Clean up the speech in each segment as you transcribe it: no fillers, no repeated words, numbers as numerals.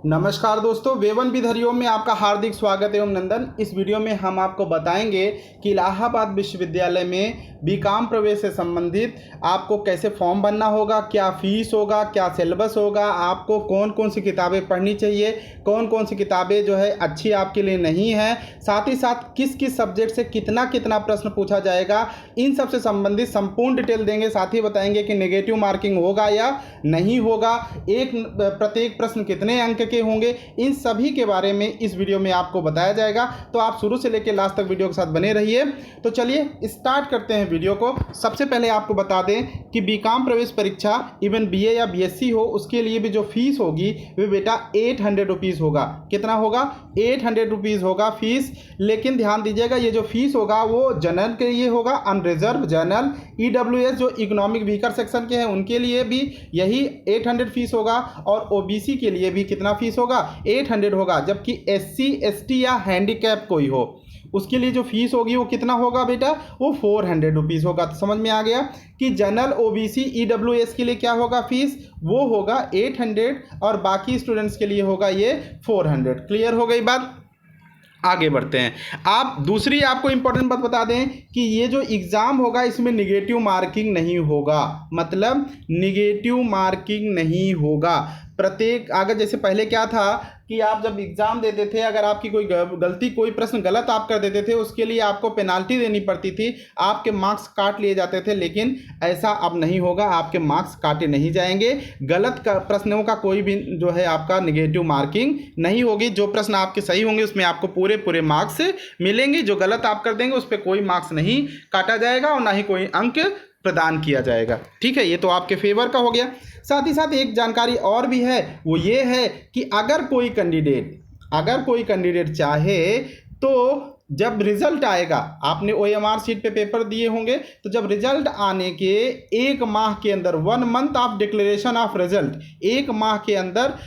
नमस्कार दोस्तों, woven with Hariom में आपका हार्दिक स्वागत एवं नंदन। इस वीडियो में हम आपको बताएंगे कि इलाहाबाद विश्वविद्यालय में बीकॉम प्रवेश से संबंधित आपको कैसे फॉर्म भरना होगा, क्या फीस होगा, क्या सिलेबस होगा, आपको कौन कौन सी किताबें पढ़नी चाहिए, कौन कौन सी किताबें जो है अच्छी आपके लिए नहीं है, साथ ही साथ किस किस सब्जेक्ट से कितना कितना प्रश्न पूछा जाएगा, इन सब से संबंधित संपूर्ण डिटेल देंगे। साथ ही बताएंगे कि नेगेटिव मार्किंग होगा या नहीं होगा, प्रत्येक प्रश्न कितने अंक के होंगे, इन सभी के बारे में इस वीडियो में आपको बताया जाएगा। तो आप शुरू से लेकर लास्ट तक वीडियो के साथ बने रहिए। तो चलिए स्टार्ट करते हैं वीडियो को। सबसे पहले आपको बता दें कि बीकॉम प्रवेश परीक्षा इवन बीए या बीएससी हो, उसके लिए भी जो फीस होगी वो बेटा 800 रुपीज़ होगा। कितना होगा? 800 रुपीज़ होगा फीस। लेकिन ध्यान दीजिएगा, ये जो फीस होगा वो जनरल के लिए होगा, अनरिजर्व, जनरल, ईडब्ल्यूएस जो इकोनॉमिक वीकर सेक्शन के हैं उनके लिए भी यही 800 फीस होगा, और ओबीसी के लिए भी कितना फीस होगा? 800 होगा। जबकि एससी एसटी या हैंडीकैप कोई हो उसके लिए जो फीस होगी वो कितना होगा बेटा? वो 400 रुपीज़ होगा। तो समझ में आ गया कि जनरल, ओबीसी, ईडब्ल्यूएस के लिए क्या होगा फीस? वो होगा 800, और बाकी स्टूडेंट्स के लिए होगा ये 400। क्लियर हो गई बात? आगे बढ़ते हैं। आप दूसरी आपको इंपॉर्टेंट बात बता दें कि ये जो एग्ज़ाम होगा इसमें निगेटिव मार्किंग नहीं होगा। मतलब निगेटिव मार्किंग नहीं होगा। प्रत्येक, अगर जैसे पहले क्या था कि आप जब एग्ज़ाम देते थे, अगर आपकी कोई गलती, कोई प्रश्न गलत आप कर देते थे, उसके लिए आपको पेनाल्टी देनी पड़ती थी, आपके मार्क्स काट लिए जाते थे। लेकिन ऐसा अब नहीं होगा, आपके मार्क्स काटे नहीं जाएंगे। गलत प्रश्नों का कोई भी जो है आपका निगेटिव मार्किंग नहीं होगी। जो प्रश्न आपके सही होंगे उसमें आपको पूरे मार्क्स मिलेंगे। जो गलत आप कर देंगे उस पर कोई मार्क्स नहीं काटा जाएगा और ना ही कोई अंक प्रदान किया जाएगा। ठीक है, ये तो आपके फेवर का हो गया। साथ ही साथ एक जानकारी और भी है, वो ये है कि अगर कोई कैंडिडेट चाहे तो जब रिजल्ट आएगा, आपने ओएमआर शीट पे पेपर दिए होंगे, तो जब रिजल्ट आने के 1 माह के अंदर, 1 month of declaration of result, 1 माह के अंदर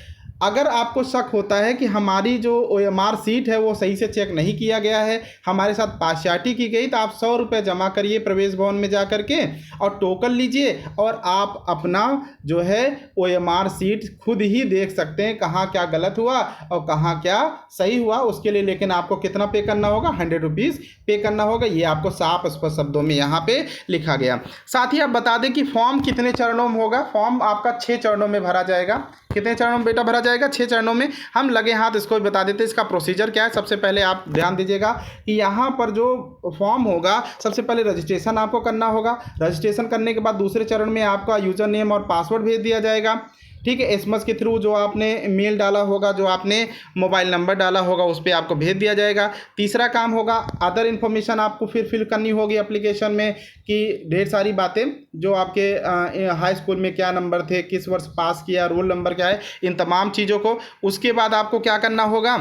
अगर आपको शक होता है कि हमारी जो ओएमआर सीट है वो सही से चेक नहीं किया गया है, हमारे साथ पार्शियलिटी की गई, तो आप 100 रुपये जमा करिए प्रवेश भवन में जा कर के और टोकन लीजिए, और आप अपना जो है ओएमआर सीट खुद ही देख सकते हैं कहाँ क्या गलत हुआ और कहाँ क्या सही हुआ। उसके लिए लेकिन आपको कितना पे करना होगा? 100 रुपीज़ पे करना होगा। ये आपको साफ स्पष्ट शब्दों में यहाँ पे लिखा गया। साथ ही आप बता दें कि फॉर्म कितने चरणों में होगा। फॉर्म आपका 6 चरणों में भरा जाएगा। कितने चरणों में बेटा भरा जाएगा? 6 चरणों में। हम लगे हाथ इसको भी बता देते हैं इसका प्रोसीजर क्या है। सबसे पहले आप ध्यान दीजिएगा कि यहाँ पर जो फॉर्म होगा, सबसे पहले रजिस्ट्रेशन आपको करना होगा। रजिस्ट्रेशन करने के बाद दूसरे चरण में आपका यूजर नेम और पासवर्ड भेज दिया जाएगा। ठीक है, एसएमएस के थ्रू जो आपने मेल डाला होगा, जो आपने मोबाइल नंबर डाला होगा, उस पर आपको भेज दिया जाएगा। तीसरा काम होगा, अदर इन्फॉर्मेशन आपको फिल करनी होगी एप्लीकेशन में, कि ढेर सारी बातें जो आपके हाई स्कूल में क्या नंबर थे, किस वर्ष पास किया, रोल नंबर क्या है, इन तमाम चीज़ों को। उसके बाद आपको क्या करना होगा?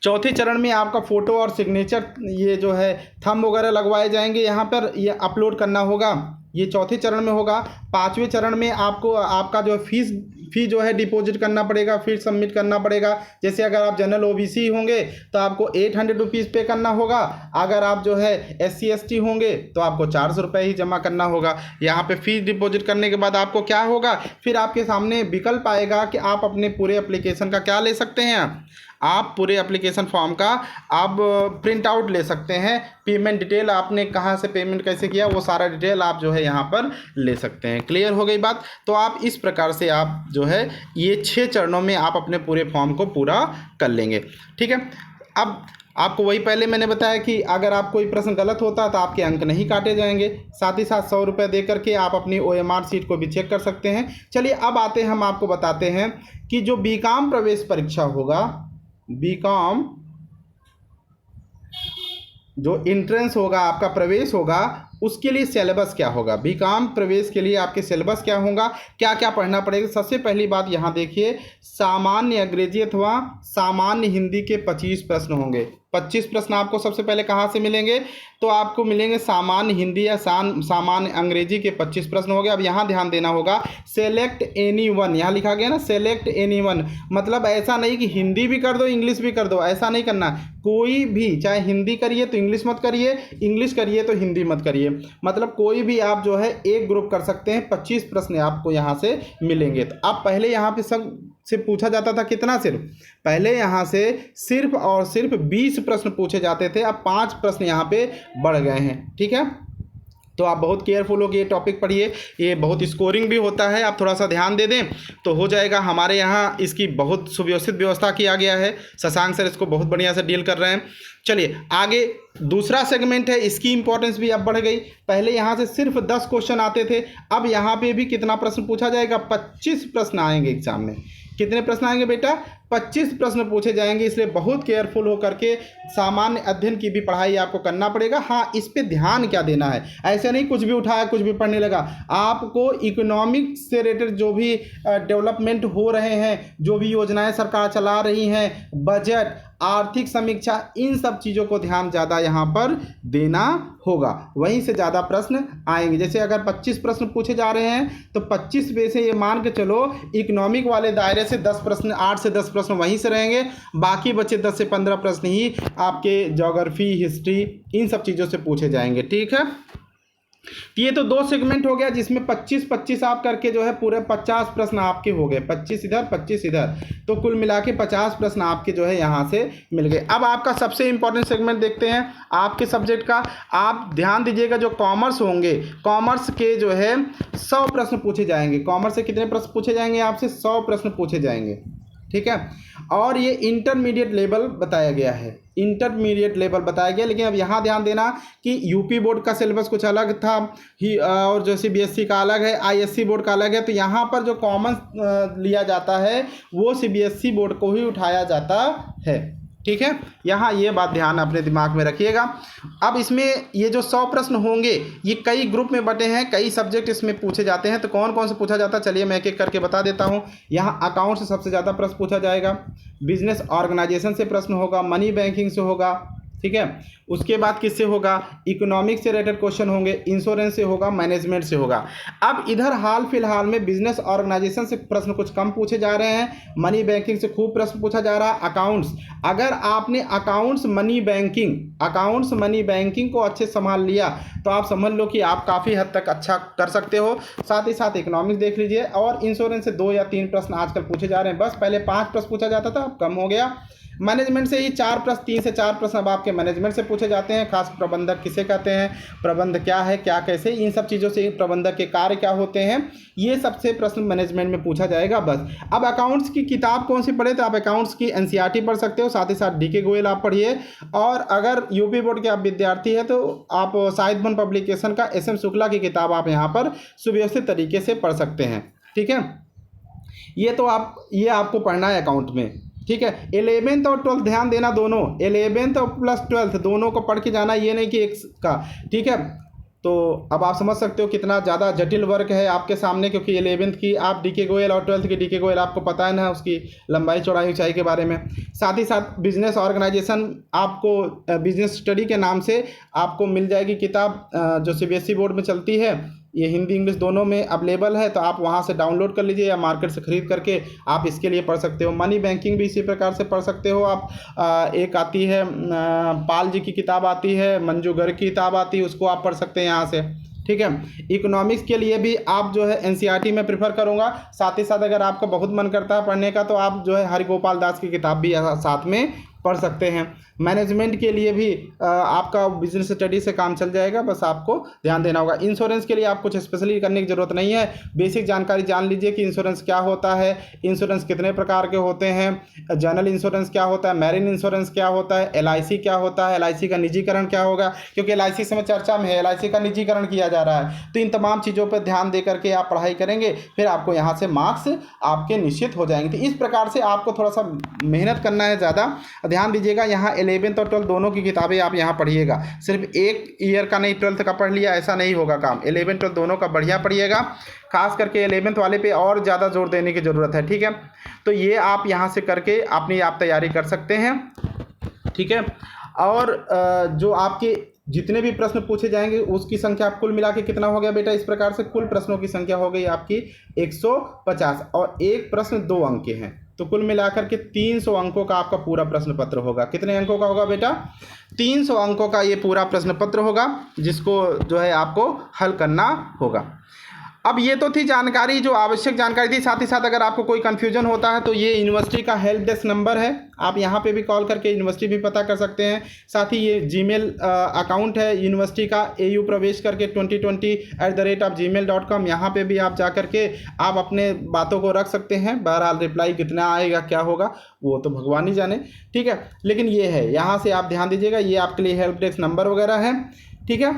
चौथे चरण में आपका फ़ोटो और सिग्नेचर, ये जो है थंब वगैरह लगवाए जाएंगे, यहाँ पर ये अपलोड करना होगा। ये चौथे चरण में होगा। 5वें चरण में आपको आपका जो फी जो है डिपॉजिट करना पड़ेगा, फिर सबमिट करना पड़ेगा। जैसे अगर आप जनरल ओबीसी होंगे तो आपको 800 रुपीज़ पे करना होगा। अगर आप जो है एससी एसटी होंगे तो आपको 400 रुपये ही जमा करना होगा। यहाँ पे फीस डिपॉजिट करने के बाद आपको क्या होगा, फिर आपके सामने विकल्प आएगा कि आप अपने पूरे एप्लीकेशन का क्या ले सकते हैं, आप पूरे एप्लीकेशन फॉर्म का आप प्रिंट आउट ले सकते हैं। पेमेंट डिटेल, आपने कहाँ से पेमेंट कैसे किया, वो सारा डिटेल आप जो है यहाँ पर ले सकते हैं। क्लियर हो गई बात? तो आप इस प्रकार से आप जो है ये 6 चरणों में आप अपने पूरे फॉर्म को पूरा कर लेंगे। ठीक है, अब आपको वही पहले मैंने बताया कि अगर आप कोई प्रश्न गलत होता है तो आपके अंक नहीं काटे जाएंगे। साथ ही साथ 100 रुपये दे करके आप अपनी ओएमआर सीट को भी चेक कर सकते हैं। चलिए अब आते हैं, हम आपको बताते हैं कि जो बीकॉम प्रवेश परीक्षा होगा, बीकॉम जो एंट्रेंस होगा, आपका प्रवेश होगा, उसके लिए सिलेबस क्या होगा। बीकॉम प्रवेश के लिए आपके सिलेबस क्या होगा, क्या क्या पढ़ना पड़ेगा। सबसे पहली बात यहाँ देखिए, सामान्य अंग्रेजी अथवा सामान्य हिंदी के 25 प्रश्न होंगे। 25 प्रश्न आपको सबसे पहले कहाँ से मिलेंगे? तो आपको मिलेंगे सामान्य हिंदी या सामान्य अंग्रेजी के 25 प्रश्न हो गए। अब यहाँ ध्यान देना होगा, सेलेक्ट एनी वन, यहाँ लिखा गया ना सेलेक्ट एनी वन, मतलब ऐसा नहीं कि हिंदी भी कर दो इंग्लिश भी कर दो, ऐसा नहीं करना। कोई भी, चाहे हिंदी करिए तो इंग्लिश मत करिए, इंग्लिश करिए तो हिंदी मत करिए, मतलब कोई भी आप जो है एक ग्रुप कर सकते हैं। 25 प्रश्न आपको यहाँ से मिलेंगे। तो आप पहले यहाँ पे सब से पूछा जाता था कितना, सिर्फ पहले यहाँ से सिर्फ और सिर्फ 20 प्रश्न पूछे जाते थे, अब 5 प्रश्न यहाँ पे बढ़ गए हैं। ठीक है, तो आप बहुत केयरफुल हो कि ये टॉपिक पढ़िए, ये बहुत स्कोरिंग भी होता है, आप थोड़ा सा ध्यान दे दें तो हो जाएगा। हमारे यहाँ इसकी बहुत सुव्यवस्थित व्यवस्था किया गया है, शशांक सर इसको बहुत बढ़िया से डील कर रहे हैं। चलिए आगे दूसरा सेगमेंट है, इसकी इंपॉर्टेंस भी अब बढ़ गई। पहले यहाँ से सिर्फ 10 क्वेश्चन आते थे, अब यहाँ पे भी कितना प्रश्न पूछा जाएगा, 25 प्रश्न आएंगे एग्जाम में। कितने प्रश्न आएंगे बेटा, 25 प्रश्न पूछे जाएंगे, इसलिए बहुत केयरफुल हो करके सामान्य अध्ययन की भी पढ़ाई आपको करना पड़ेगा। हाँ, इस पे ध्यान क्या देना है, ऐसे नहीं कुछ भी उठाया कुछ भी पढ़ने लगा। आपको इकोनॉमिक्स से रिलेटेड जो भी डेवलपमेंट हो रहे हैं, जो भी योजनाएं सरकार चला रही हैं, बजट, आर्थिक समीक्षा, इन सब चीज़ों को ध्यान ज़्यादा यहाँ पर देना होगा, वहीं से ज़्यादा प्रश्न आएंगे। जैसे अगर 25 प्रश्न पूछे जा रहे हैं तो 25 में से ये मान के चलो इकोनॉमिक वाले दायरे से 10 प्रश्न, 8 से 10 प्रश्न वहीं से रहेंगे, बाकी बचे 10 से 15 प्रश्न ही आपके ज्योग्राफी, हिस्ट्री, इन सब चीज़ों से पूछे जाएंगे। ठीक है, ये तो 2 सेगमेंट हो गया जिसमें 25-25 आप करके जो है पूरे 50 प्रश्न आपके हो गए, 25 इधर 25 इधर, तो कुल मिला के 50 प्रश्न आपके जो है यहाँ से मिल गए। अब आपका सबसे इंपॉर्टेंट सेगमेंट देखते हैं आपके सब्जेक्ट का। आप ध्यान दीजिएगा, जो कॉमर्स होंगे, कॉमर्स के जो है 100 प्रश्न पूछे जाएंगे। कॉमर्स से कितने प्रश्न पूछे जाएंगे, आपसे 100 प्रश्न पूछे जाएंगे। ठीक है, और ये इंटरमीडिएट लेवल बताया गया है, इंटरमीडिएट लेवल बताया गया। लेकिन अब यहाँ ध्यान देना कि यूपी बोर्ड का सिलेबस कुछ अलग था ही, और जो सीबीएसई का अलग है, आईएससी बोर्ड का अलग है, तो यहाँ पर जो कॉमन लिया जाता है वो सीबीएसई बोर्ड को ही उठाया जाता है। ठीक है, यहाँ ये बात ध्यान अपने दिमाग में रखिएगा। अब इसमें ये जो 100 प्रश्न होंगे ये कई ग्रुप में बटे हैं, कई सब्जेक्ट इसमें पूछे जाते हैं। तो कौन कौन से पूछा जाता है, चलिए मैं एक एक करके बता देता हूँ। यहाँ अकाउंट से सबसे ज़्यादा प्रश्न पूछा जाएगा, बिजनेस ऑर्गेनाइजेशन से प्रश्न होगा, मनी बैंकिंग से होगा। ठीक है, उसके बाद किससे होगा, इकोनॉमिक्स से रिलेटेड क्वेश्चन होंगे, इंश्योरेंस से होगा, मैनेजमेंट से होगा। अब इधर हाल फिलहाल में बिजनेस ऑर्गेनाइजेशन से प्रश्न कुछ कम पूछे जा रहे हैं, मनी बैंकिंग से खूब प्रश्न पूछा जा रहा है। अकाउंट्स, अगर आपने अकाउंट्स मनी बैंकिंग को अच्छे संभाल लिया तो आप समझ लो कि आप काफ़ी हद तक अच्छा कर सकते हो। साथ ही साथ इकोनॉमिक्स देख लीजिए, और इंश्योरेंस से 2 या 3 प्रश्न आजकल पूछे जा रहे हैं, बस पहले 5 प्रश्न पूछा जाता था, अब कम हो गया। मैनेजमेंट से ही 4 प्रश्न, 3 से 4 प्रश्न अब आपके मैनेजमेंट से पूछे जाते हैं। खास प्रबंधक किसे कहते हैं, प्रबंध क्या है, क्या कैसे, इन सब चीज़ों से, प्रबंधक के कार्य क्या होते हैं, ये सबसे प्रश्न मैनेजमेंट में पूछा जाएगा बस। अब अकाउंट्स की किताब कौन सी पढ़े, तो आप अकाउंट्स की एनसीईआरटी पढ़ सकते हो, साथ ही साथ डीके गोयल आप पढ़िए। और अगर यूपी बोर्ड के आप विद्यार्थी हैं तो आप साहित्य वन पब्लिकेशन का एस एम शुक्ला की किताब आप यहाँ पर सुव्यवस्थित तरीके से पढ़ सकते हैं। ठीक है, ये आपको पढ़ना है अकाउंट में। ठीक है, 11th और 12th ध्यान देना, दोनों 11th और प्लस 12th दोनों को पढ़ के जाना, ये नहीं कि एक का। ठीक है, तो अब आप समझ सकते हो कितना ज़्यादा जटिल वर्क है आपके सामने, क्योंकि 11th की आप डीके गोयल और 12th की डीके गोयल आपको पता है ना, उसकी लंबाई चौड़ाई ऊंचाई के बारे में। साथ ही साथ बिजनेस ऑर्गेनाइजेशन आपको बिजनेस स्टडी के नाम से आपको मिल जाएगी किताब, जो सीबीएसई बोर्ड में चलती है। ये हिंदी इंग्लिश दोनों में अवेलेबल है, तो आप वहाँ से डाउनलोड कर लीजिए या मार्केट से ख़रीद करके आप इसके लिए पढ़ सकते हो। मनी बैंकिंग भी इसी प्रकार से पढ़ सकते हो आप। एक आती है पाल जी की किताब आती है, मंजू गर्ग की किताब आती है, उसको आप पढ़ सकते हैं यहाँ से। ठीक है, इकोनॉमिक्स के लिए भी आप जो है एनसीईआरटी में प्रेफर करूँगा। साथ ही साथ अगर आपका बहुत मन करता है पढ़ने का तो आप जो है हरिगोपाल दास की किताब भी साथ में पढ़ सकते हैं। मैनेजमेंट के लिए भी आपका बिजनेस स्टडी से काम चल जाएगा, बस आपको ध्यान देना होगा। इंश्योरेंस के लिए आप कुछ स्पेशली करने की ज़रूरत नहीं है, बेसिक जानकारी जान लीजिए कि इंश्योरेंस क्या होता है, इंश्योरेंस कितने प्रकार के होते हैं, जनरल इंश्योरेंस क्या होता है, मैरिन इंश्योरेंस क्या होता है, एलआईसी क्या होता है, एलआईसी का निजीकरण क्या होगा, क्योंकि एलआईसी समय चर्चा में है, एलआईसी का निजीकरण किया जा रहा है। तो इन तमाम चीज़ों पर ध्यान दे करके आप पढ़ाई करेंगे, फिर आपको यहाँ से मार्क्स आपके निश्चित हो जाएंगे। तो इस प्रकार से आपको थोड़ा सा मेहनत करना है ज़्यादा। ध्यान दीजिएगा, यहाँ 11th और 12th दोनों की किताबें आप यहाँ पढ़िएगा, सिर्फ एक ईयर का नहीं 12th का पढ़ लिया ऐसा नहीं होगा काम। 11th 12th दोनों का बढ़िया पढ़िएगा, खास करके 11th वाले पे और ज़्यादा जोर देने की ज़रूरत है। ठीक है, तो ये आप यहाँ से करके अपनी आप तैयारी कर सकते हैं। ठीक है, और जो आपके जितने भी प्रश्न पूछे जाएंगे उसकी संख्या आप कुल मिला के कितना हो गया बेटा, इस प्रकार से कुल प्रश्नों की संख्या हो गई आपकी 150, और एक प्रश्न 2 अंक के हैं, तो कुल मिलाकर के 300 अंकों का आपका पूरा प्रश्न पत्र होगा। कितने अंकों का होगा बेटा, 300 अंकों का ये पूरा प्रश्न पत्र होगा, जिसको जो है आपको हल करना होगा। अब ये तो थी जानकारी, जो आवश्यक जानकारी थी। साथ ही साथ अगर आपको कोई कन्फ्यूजन होता है तो ये यूनिवर्सिटी का हेल्प डेस्क नंबर है, आप यहाँ पे भी कॉल करके यूनिवर्सिटी भी पता कर सकते हैं। साथ ही ये जीमेल अकाउंट है यूनिवर्सिटी का, AU प्रवेश करके 2020@gmail.com, यहाँ पे भी आप जा करके आप अपने बातों को रख सकते हैं। बहरहाल रिप्लाई कितना आएगा क्या होगा वो तो भगवान ही जाने, ठीक है। लेकिन ये है, यहाँ से आप ध्यान दीजिएगा, ये आपके लिए हेल्प डेस्क नंबर वगैरह है, ठीक है।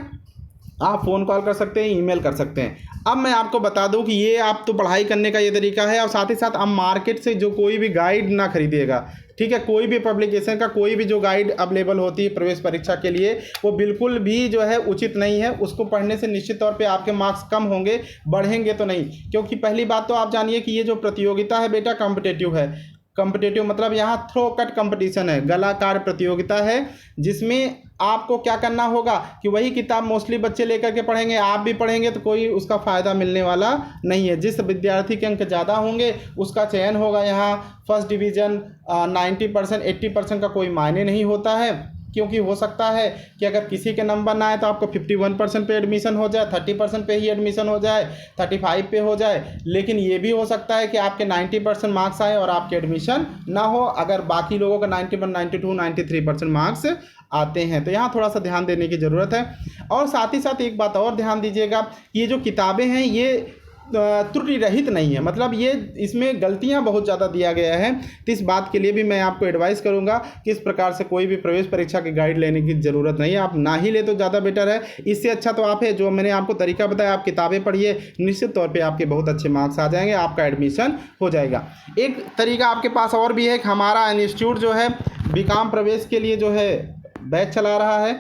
आप फ़ोन कॉल कर सकते हैं, ईमेल कर सकते हैं। अब मैं आपको बता दूं कि ये आप तो पढ़ाई करने का ये तरीका है, और साथ ही साथ आप मार्केट से जो कोई भी गाइड ना खरीदिएगा, ठीक है। कोई भी पब्लिकेशन का कोई भी जो गाइड अवेलेबल होती है प्रवेश परीक्षा के लिए, वो बिल्कुल भी जो है उचित नहीं है। उसको पढ़ने से निश्चित तौर पे आपके मार्क्स कम होंगे, बढ़ेंगे तो नहीं। क्योंकि पहली बात तो आप जानिए कि ये जो प्रतियोगिता है बेटा कॉम्पिटेटिव है। कॉम्पिटेटिव मतलब यहाँ थ्रो कट कंपटीशन है, गलाकार प्रतियोगिता है, जिसमें आपको क्या करना होगा कि वही किताब मोस्टली बच्चे लेकर के पढ़ेंगे, आप भी पढ़ेंगे तो कोई उसका फ़ायदा मिलने वाला नहीं है। जिस विद्यार्थी के अंक ज़्यादा होंगे उसका चयन होगा। यहाँ फर्स्ट डिवीज़न 90% 80% का कोई मायने नहीं होता है, क्योंकि हो सकता है कि अगर किसी के नंबर ना आए तो आपको 51% पे एडमिशन हो जाए, 30% पे ही एडमिशन हो जाए, 35 पे हो जाए। लेकिन ये भी हो सकता है कि आपके 90% मार्क्स आए और आपके एडमिशन ना हो, अगर बाकी लोगों का 91, 92, 93% मार्क्स आते हैं। तो यहाँ थोड़ा सा ध्यान देने की ज़रूरत है। और साथ ही साथ एक बात और ध्यान दीजिएगा, ये जो किताबें हैं ये त्रुटि रहित नहीं है, मतलब ये इसमें गलतियां बहुत ज़्यादा दिया गया है। तो इस बात के लिए भी मैं आपको एडवाइस करूंगा कि इस प्रकार से कोई भी प्रवेश परीक्षा की गाइड लेने की ज़रूरत नहीं है, आप ना ही ले तो ज़्यादा बेटर है। इससे अच्छा तो आप है जो मैंने आपको तरीका बताया, आप किताबें पढ़िए, निश्चित तौर पर आपके बहुत अच्छे मार्क्स आ जाएंगे, आपका एडमिशन हो जाएगा। एक तरीका आपके पास और भी है कि हमारा इंस्टीट्यूट जो है बीकॉम प्रवेश के लिए जो है बैच चला रहा है,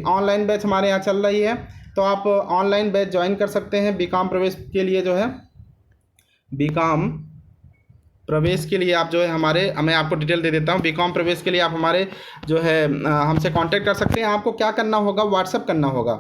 ऑनलाइन बैच हमारे यहाँ चल रही है। तो आप ऑनलाइन बैच ज्वाइन कर सकते हैं बीकॉम प्रवेश के लिए। जो है बीकॉम प्रवेश के लिए आप जो है हमारे, मैं आपको डिटेल दे देता हूँ। बीकॉम प्रवेश के लिए आप हमारे जो है हमसे कांटेक्ट कर सकते हैं। आपको क्या करना होगा, व्हाट्सअप करना होगा।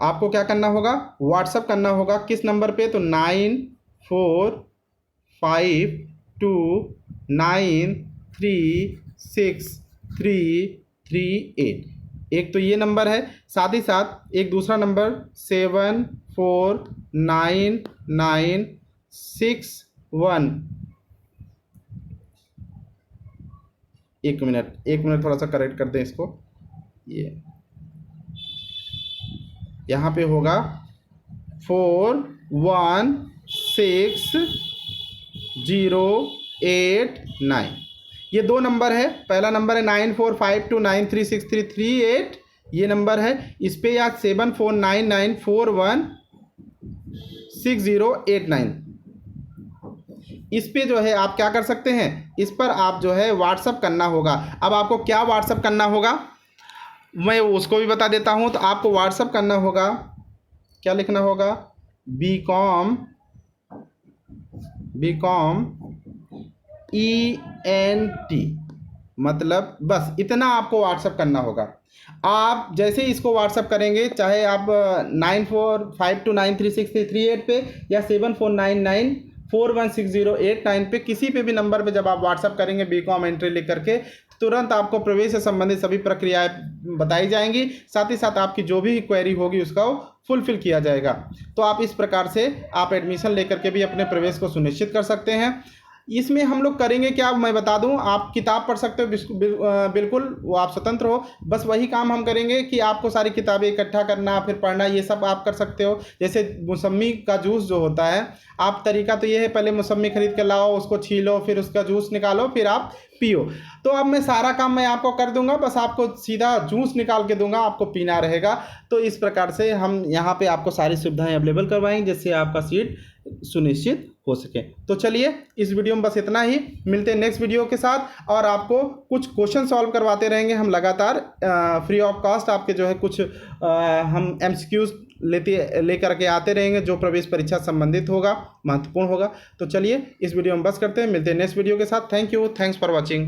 आपको क्या करना होगा, व्हाट्सअप करना होगा। किस नंबर पे, तो 9452936338। एक तो ये नंबर है, साथ ही साथ एक दूसरा नंबर 749961। एक मिनट थोड़ा सा करेक्ट कर दें इसको। ये यहाँ पे होगा 416089। ये दो नंबर है। पहला नंबर है 9452936338, ये नंबर है। इस पे या 7499416089, इस पे जो है आप क्या कर सकते हैं, इस पर आप जो है व्हाट्सअप करना होगा। अब आपको क्या व्हाट्सअप करना होगा मैं उसको भी बता देता हूँ। तो आपको व्हाट्सअप करना होगा, क्या लिखना होगा, बीकॉम ENT, मतलब बस इतना आपको व्हाट्सअप करना होगा। आप जैसे ही इसको व्हाट्सअप करेंगे, चाहे आप 9452936338 पे या 7499416089 पे, किसी पे भी नंबर पे जब आप व्हाट्सअप करेंगे बीकॉम एंट्री लिख करके, तुरंत आपको प्रवेश से संबंधित सभी प्रक्रियाएं बताई जाएंगी। साथ ही साथ आपकी जो भी क्वेरी होगी उसका फुलफिल किया जाएगा। तो आप इस प्रकार से आप एडमिशन लेकर के भी अपने प्रवेश को सुनिश्चित कर सकते हैं। इसमें हम लोग करेंगे क्या, मैं बता दूं, आप किताब पढ़ सकते हो, बिल्कुल वो आप स्वतंत्र हो। बस वही काम हम करेंगे कि आपको सारी किताबें इकट्ठा करना, फिर पढ़ना, ये सब आप कर सकते हो। जैसे मौसम्मी का जूस जो होता है, आप तरीका तो ये है, पहले मौसम्मी खरीद के लाओ, उसको छीलो, फिर उसका जूस निकालो, फिर आप पियो। तो अब मैं सारा काम मैं आपको कर दूंगा, बस आपको सीधा जूस निकाल के दूंगा, आपको पीना रहेगा। तो इस प्रकार से हम यहाँ पे आपको सारी सुविधाएं अवेलेबल करवाएंगे, जिससे आपका सीट सुनिश्चित हो सके। तो चलिए इस वीडियो में बस इतना ही, मिलते हैं नेक्स्ट वीडियो के साथ। और आपको कुछ क्वेश्चन सॉल्व करवाते रहेंगे हम लगातार, फ्री ऑफ कॉस्ट। आपके जो है कुछ हम MCQs लेकर के आते रहेंगे, जो प्रवेश परीक्षा संबंधित होगा, महत्वपूर्ण होगा। तो चलिए इस वीडियो में बस करते हैं, मिलते हैं नेक्स्ट वीडियो के साथ। Thank you, thanks for watching.